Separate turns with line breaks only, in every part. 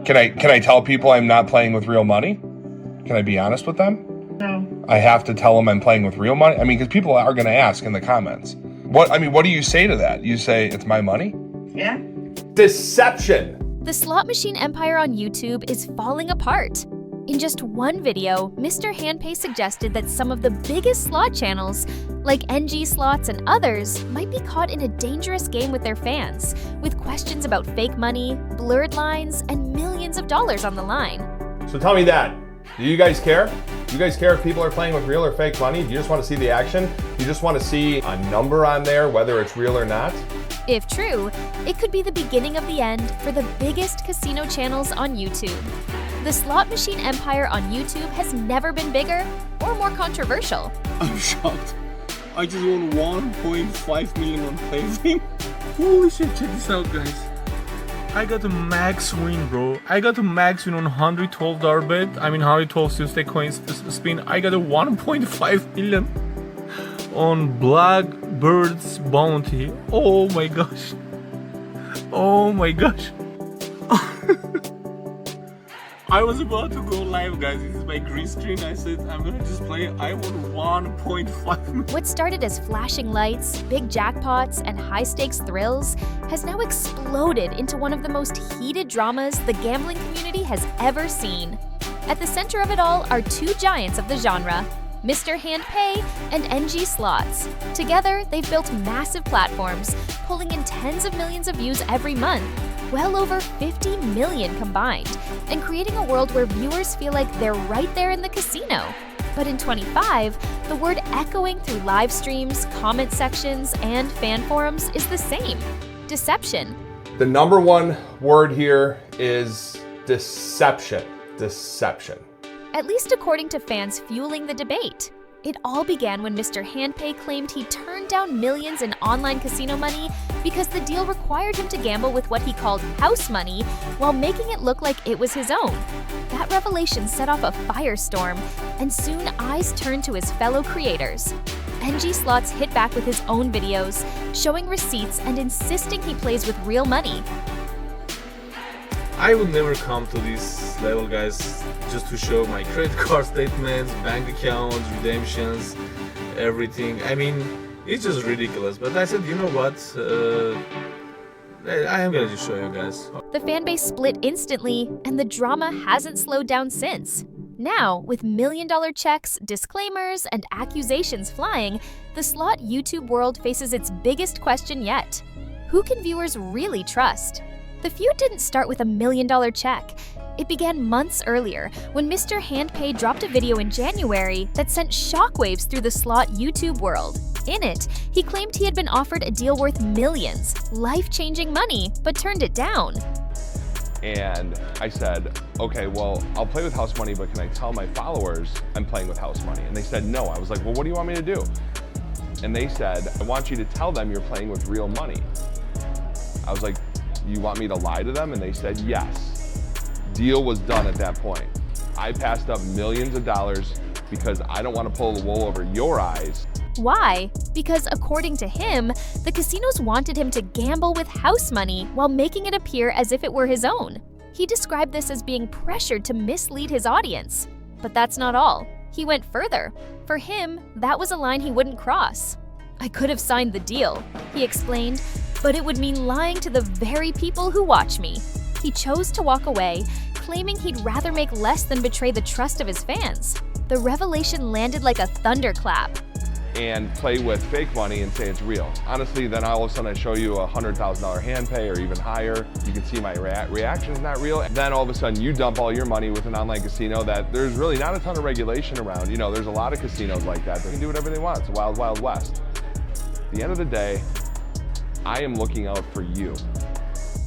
Can I tell people I'm not playing with real money? Can I be honest with them?
No.
I have to tell them I'm playing with real money? I mean, because people are going to ask in the comments. What do you say to that? You say, it's my money?
Yeah.
Deception.
The slot machine empire on YouTube is falling apart. In just one video, Mr. Handpay suggested that some of the biggest slot channels, like NG Slots and others, might be caught in a dangerous game with their fans, with questions about fake money, blurred lines, and millions of dollars on the line.
So tell me that. Do you guys care? Do you guys care if people are playing with real or fake money? Do you just want to see the action? Do you just want to see a number on there, whether it's real or not?
If true, it could be the beginning of the end for the biggest casino channels on YouTube. The slot machine empire on YouTube has never been bigger or more controversial.
I'm shocked. I just won 1.5 million on plaything. Holy shit, check this out, guys. I got a max win, bro. I got a max win on $112 bet. I mean, 112 Tuesday coins spin. I got a 1.5 million on Blackbird's bounty. Oh my gosh. Oh my gosh. I was about to go live, guys. This is my green screen. I said, I'm gonna just play. I won 1.5 million.
What started as flashing lights, big jackpots, and high-stakes thrills has now exploded into one of the most heated dramas the gambling community has ever seen. At the center of it all are two giants of the genre, Mr. Handpay and NG Slots. Together, they've built massive platforms, pulling in tens of millions of views every month, well over 50 million combined, and creating a world where viewers feel like they're right there in the casino. But in 25, the word echoing through live streams, comment sections, and fan forums is the same: deception.
The number one word here is deception. Deception.
At least according to fans fueling the debate. It all began when Mr. Handpay claimed he turned down millions in online casino money because the deal required him to gamble with what he called house money while making it look like it was his own. That revelation set off a firestorm, and soon eyes turned to his fellow creators. NG Slots hit back with his own videos, showing receipts and insisting he plays with real money.
I would never come to this level, guys, just to show my credit card statements, bank accounts, redemptions, everything. I mean, it's just ridiculous. But I said, you know what? I am gonna just show you guys.
The fanbase split instantly, and the drama hasn't slowed down since. Now, with million-dollar checks, disclaimers, and accusations flying, the slot YouTube world faces its biggest question yet. Who can viewers really trust? The feud didn't start with $1 million check. It began months earlier when Mr. Handpay dropped a video in January that sent shockwaves through the slot YouTube world. In it, he claimed he had been offered a deal worth millions, life-changing money, but turned it down.
And I said, okay, well, I'll play with house money, but can I tell my followers I'm playing with house money? And they said no. I was like, well, what do you want me to do? And they said, I want you to tell them you're playing with real money. I was like, you want me to lie to them? And they said yes. Deal was done at that point. I passed up millions of dollars because I don't want to pull the wool over your eyes.
Why? Because according to him, the casinos wanted him to gamble with house money while making it appear as if it were his own. He described this as being pressured to mislead his audience. But that's not all. He went further. For him, that was a line he wouldn't cross. I could have signed the deal, he explained, but it would mean lying to the very people who watch me. He chose to walk away, claiming he'd rather make less than betray the trust of his fans. The revelation landed like a thunderclap.
And play with fake money and say it's real. Honestly, then all of a sudden I show you a $100,000 hand pay or even higher. You can see my reaction is not real. And then all of a sudden you dump all your money with an online casino that there's really not a ton of regulation around. You know, there's a lot of casinos like that. They can do whatever they want. It's a wild, wild west. At the end of the day, I am looking out for you.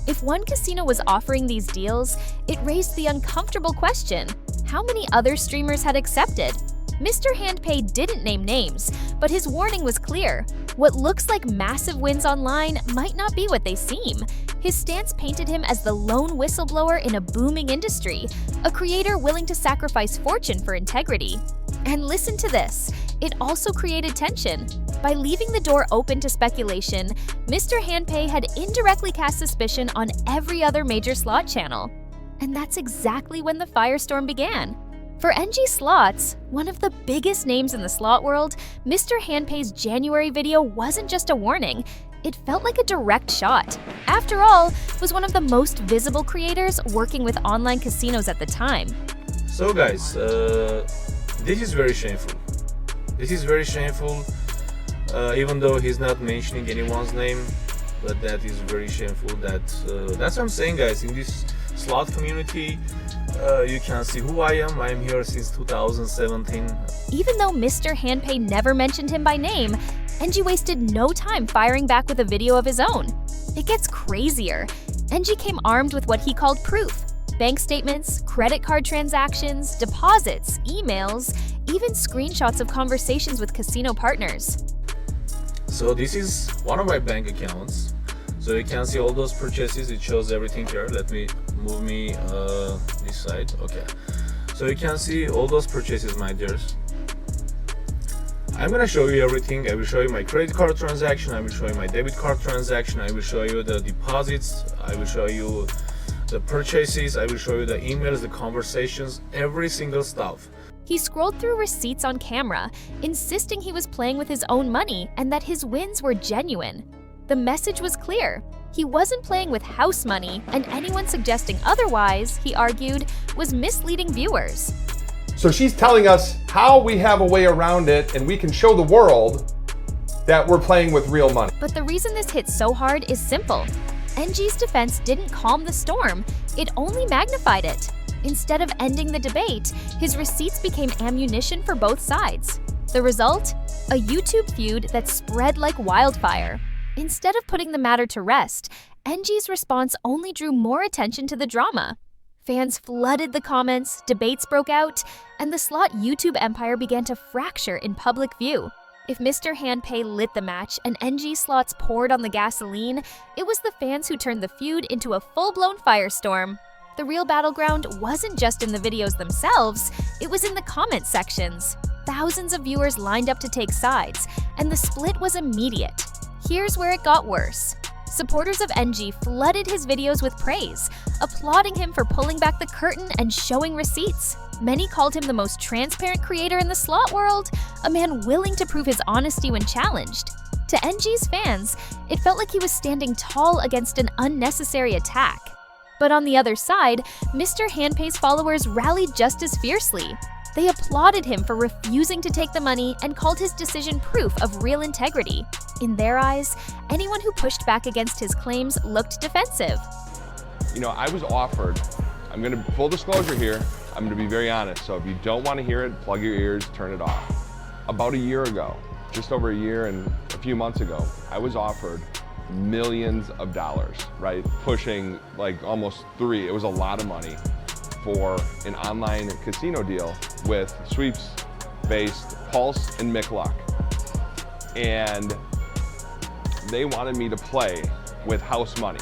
If one casino was offering these deals, it raised the uncomfortable question: how many other streamers had accepted? Mr. Handpay didn't name names, but his warning was clear. What looks like massive wins online might not be what they seem. His stance painted him as the lone whistleblower in a booming industry, a creator willing to sacrifice fortune for integrity. And listen to this, it also created tension. By leaving the door open to speculation, Mr. Handpay had indirectly cast suspicion on every other major slot channel. And that's exactly when the firestorm began. For NG Slots, one of the biggest names in the slot world, Mr. Handpay's January video wasn't just a warning. It felt like a direct shot. After all, was one of the most visible creators working with online casinos at the time.
So guys, this is very shameful. This is very shameful, even though he's not mentioning anyone's name, but that is very shameful. That's what I'm saying, guys. In this slot community, you can see who I am. I am here since 2017.
Even though Mr. Handpay never mentioned him by name, NG wasted no time firing back with a video of his own. It gets crazier. NG came armed with what he called proof. Bank statements, credit card transactions, deposits, emails, even screenshots of conversations with casino partners.
So this is one of my bank accounts. So you can see all those purchases. It shows everything here. Let me move this side. Okay. So you can see all those purchases, my dears. I'm gonna show you everything. I will show you my credit card transaction. I will show you my debit card transaction. I will show you the deposits. I will show you the purchases. I will show you the emails, the conversations, every single stuff.
He scrolled through receipts on camera, insisting he was playing with his own money and that his wins were genuine. The message was clear. He wasn't playing with house money, and anyone suggesting otherwise, he argued, was misleading viewers.
So she's telling us how we have a way around it and we can show the world that we're playing with real money.
But the reason this hit so hard is simple. NG's defense didn't calm the storm, it only magnified it. Instead of ending the debate, his receipts became ammunition for both sides. The result? A YouTube feud that spread like wildfire. Instead of putting the matter to rest, NG's response only drew more attention to the drama. Fans flooded the comments, debates broke out, and the slot YouTube empire began to fracture in public view. If Mr. Handpay lit the match and NG Slots poured on the gasoline, it was the fans who turned the feud into a full-blown firestorm. The real battleground wasn't just in the videos themselves, it was in the comment sections. Thousands of viewers lined up to take sides, and the split was immediate. Here's where it got worse. Supporters of NG flooded his videos with praise, applauding him for pulling back the curtain and showing receipts. Many called him the most transparent creator in the slot world, a man willing to prove his honesty when challenged. To NG's fans, it felt like he was standing tall against an unnecessary attack. But on the other side, Mr. Handpay's followers rallied just as fiercely. They applauded him for refusing to take the money and called his decision proof of real integrity. In their eyes, anyone who pushed back against his claims looked defensive.
You know, I was offered, I'm gonna, full disclosure here, I'm gonna be very honest, so if you don't wanna hear it, plug your ears, turn it off. About a year ago, just over a year and a few months ago, I was offered millions of dollars, right? Pushing like almost 3, it was a lot of money for an online casino deal with sweeps-based Pulse and McLuck. And they wanted me to play with house money.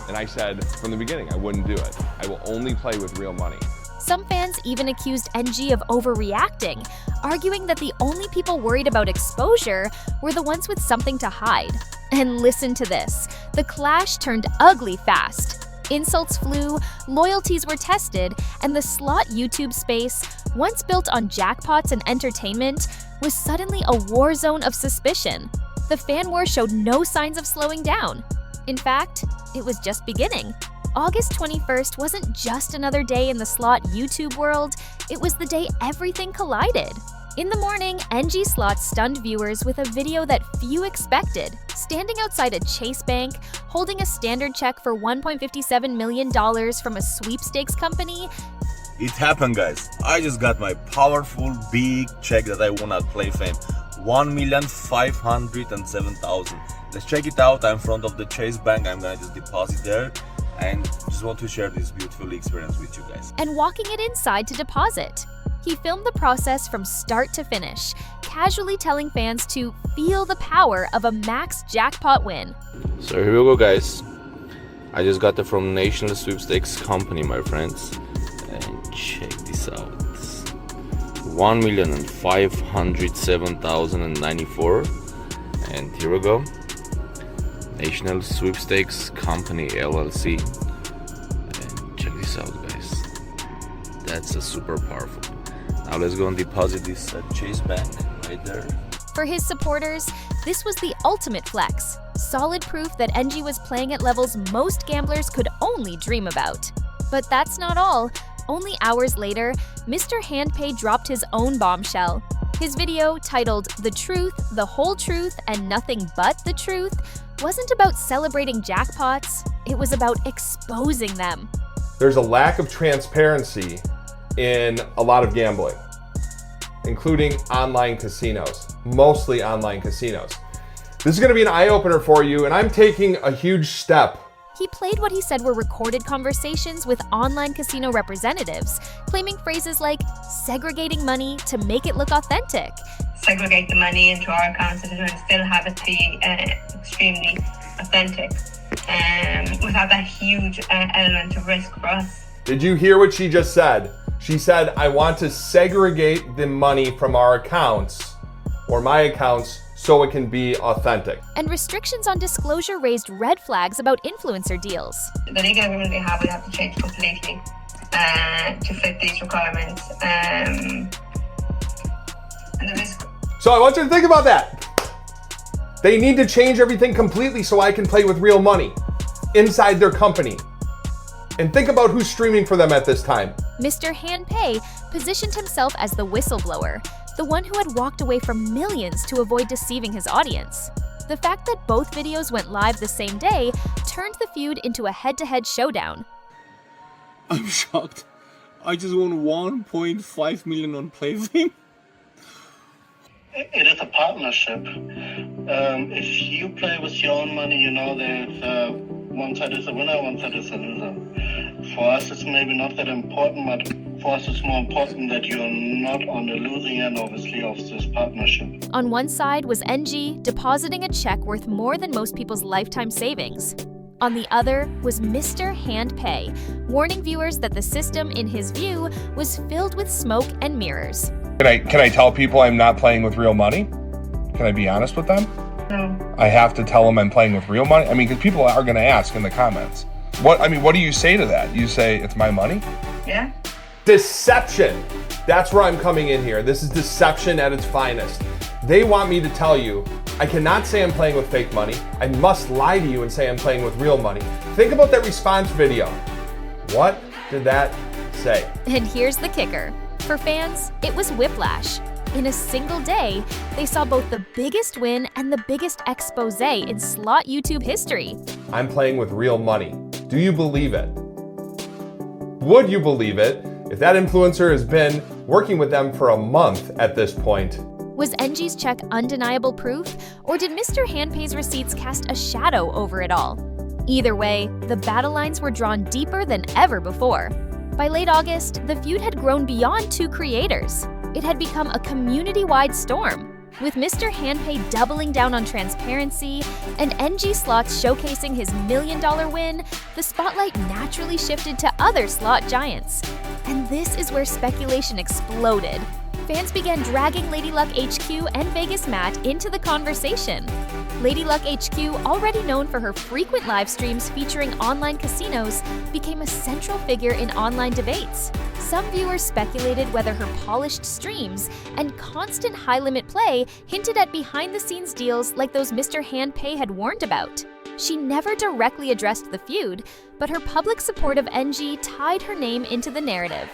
And I said from the beginning, I wouldn't do it. I will only play with real money.
Some fans even accused NG of overreacting, arguing that the only people worried about exposure were the ones with something to hide. And listen to this, the clash turned ugly fast. Insults flew, loyalties were tested, and the slot YouTube space, once built on jackpots and entertainment, was suddenly a war zone of suspicion. The fan war showed no signs of slowing down. In fact, it was just beginning. August 21st wasn't just another day in the slot YouTube world, it was the day everything collided. In the morning, NG Slots stunned viewers with a video that few expected, standing outside a Chase bank, holding a standard check for $1.57 million from a sweepstakes company.
It happened, guys. I just got my powerful, big check that I won at PlayFame. 1,507,000. Let's check it out. I'm in front of the Chase bank. I'm gonna just deposit there and just want to share this beautiful experience with you guys.
And walking it inside to deposit. He filmed the process from start to finish, casually telling fans to feel the power of a max jackpot win.
So here we go, guys. I just got it from National Sweepstakes Company, my friends. And check this out. 1,507,094. And here we go. National Sweepstakes Company LLC. And check this out, guys. That's a super powerful. Now let's go and deposit this at Chase Bank right there.
For his supporters, this was the ultimate flex. Solid proof that NG was playing at levels most gamblers could only dream about. But that's not all. Only hours later, Mr. Handpay dropped his own bombshell. His video, titled "The Truth, the Whole Truth, and Nothing But the Truth," wasn't about celebrating jackpots, it was about exposing them.
There's a lack of transparency in a lot of gambling, including online casinos, mostly online casinos. This is gonna be an eye-opener for you, and I'm taking a huge step.
He played what he said were recorded conversations with online casino representatives, claiming phrases like segregating money to make it look authentic.
Segregate the money into our accounts and still have it be extremely authentic without that huge element of risk for us.
Did you hear what she just said? She said, I want to segregate the money from our accounts, or my accounts, so it can be authentic.
And restrictions on disclosure raised red flags about influencer deals.
The legal agreement we have to change completely to fit these requirements. And the risk.
So I want you to think about that. They need to change everything completely so I can play with real money inside their company. And think about who's streaming for them at this time.
Mr. Handpay positioned himself as the whistleblower, the one who had walked away from millions to avoid deceiving his audience. The fact that both videos went live the same day turned the feud into a head-to-head showdown.
I'm shocked. I just won 1.5 million on PlayFame.
It is a partnership. If you play with your own money, you know that one side is a winner, one side is a loser. For us, it's maybe not that important, but for us, it's more important that you're not on the losing end, obviously, of this partnership.
On one side was NG depositing a check worth more than most people's lifetime savings. On the other was Mr. Handpay, warning viewers that the system, in his view, was filled with smoke and mirrors.
Can I tell people I'm not playing with real money? Can I be honest with them?
No.
I have to tell them I'm playing with real money? I mean, because people are gonna ask in the comments. What do you say to that? You say, it's my money?
Yeah.
Deception. That's where I'm coming in here. This is deception at its finest. They want me to tell you, I cannot say I'm playing with fake money. I must lie to you and say I'm playing with real money. Think about that response video. What did that say?
And here's the kicker. For fans, it was whiplash. In a single day, they saw both the biggest win and the biggest expose in slot YouTube history.
I'm playing with real money. Do you believe it? Would you believe it if that influencer has been working with them for a month at this point?
Was NG's check undeniable proof, or did Mr. Handpay's receipts cast a shadow over it all? Either way, the battle lines were drawn deeper than ever before. By late August, the feud had grown beyond two creators. It had become a community-wide storm, with Mr. Handpay doubling down on transparency and NG Slots showcasing his $1 million win. The spotlight naturally shifted to other slot giants. And this is where speculation exploded. Fans began dragging Lady Luck HQ and Vegas Matt into the conversation. Lady Luck HQ, already known for her frequent live streams featuring online casinos, became a central figure in online debates. Some viewers speculated whether her polished streams and constant high-limit play hinted at behind-the-scenes deals like those Mr. Handpay had warned about. She never directly addressed the feud, but her public support of NG tied her name into the narrative.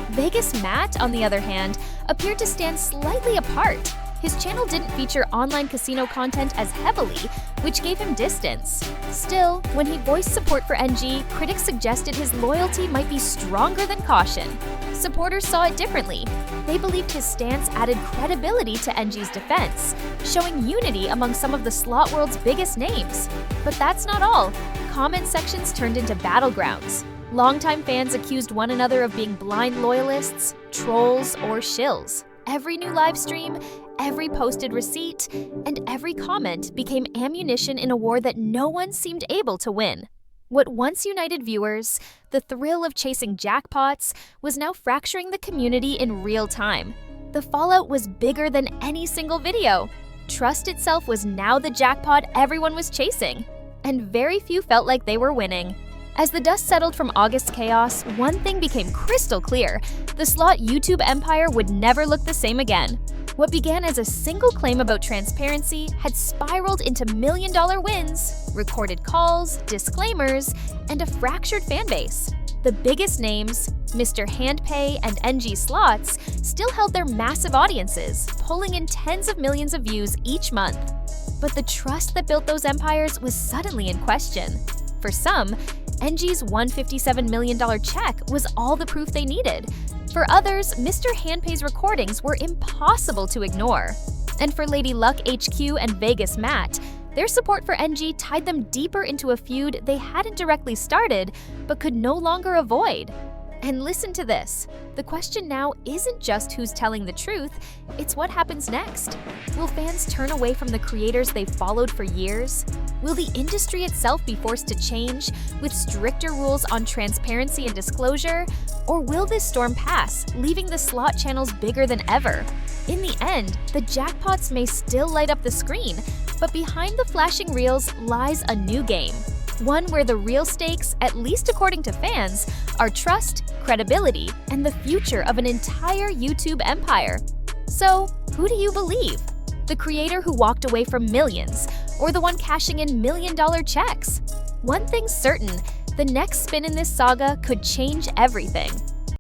Vegas Matt, on the other hand, appeared to stand slightly apart. His channel didn't feature online casino content as heavily, which gave him distance. Still, when he voiced support for NG, critics suggested his loyalty might be stronger than caution. Supporters saw it differently. They believed his stance added credibility to NG's defense, showing unity among some of the slot world's biggest names. But that's not all. Comment sections turned into battlegrounds. Longtime fans accused one another of being blind loyalists, trolls, or shills. Every new live stream, every posted receipt, and every comment became ammunition in a war that no one seemed able to win. What once united viewers, the thrill of chasing jackpots, was now fracturing the community in real time. The fallout was bigger than any single video. Trust itself was now the jackpot everyone was chasing, and very few felt like they were winning. As the dust settled from August's chaos, one thing became crystal clear: the slot YouTube empire would never look the same again. What began as a single claim about transparency had spiraled into million-dollar wins, recorded calls, disclaimers, and a fractured fanbase. The biggest names, Mr. Handpay and NG Slots, still held their massive audiences, pulling in tens of millions of views each month. But the trust that built those empires was suddenly in question. For some, NG's $157 million check was all the proof they needed. For others, Mr. Handpay's recordings were impossible to ignore. And for Lady Luck HQ and Vegas Matt, their support for NG tied them deeper into a feud they hadn't directly started, but could no longer avoid. And listen to this. The question now isn't just who's telling the truth, it's what happens next. Will fans turn away from the creators they've followed for years? Will the industry itself be forced to change, with stricter rules on transparency and disclosure? Or will this storm pass, leaving the slot channels bigger than ever? In the end, the jackpots may still light up the screen, but behind the flashing reels lies a new game. One where the real stakes, at least according to fans, are trust, credibility, and the future of an entire YouTube empire. So, who do you believe? The creator who walked away from millions, or the one cashing in million-dollar checks? One thing's certain, the next spin in this saga could change everything.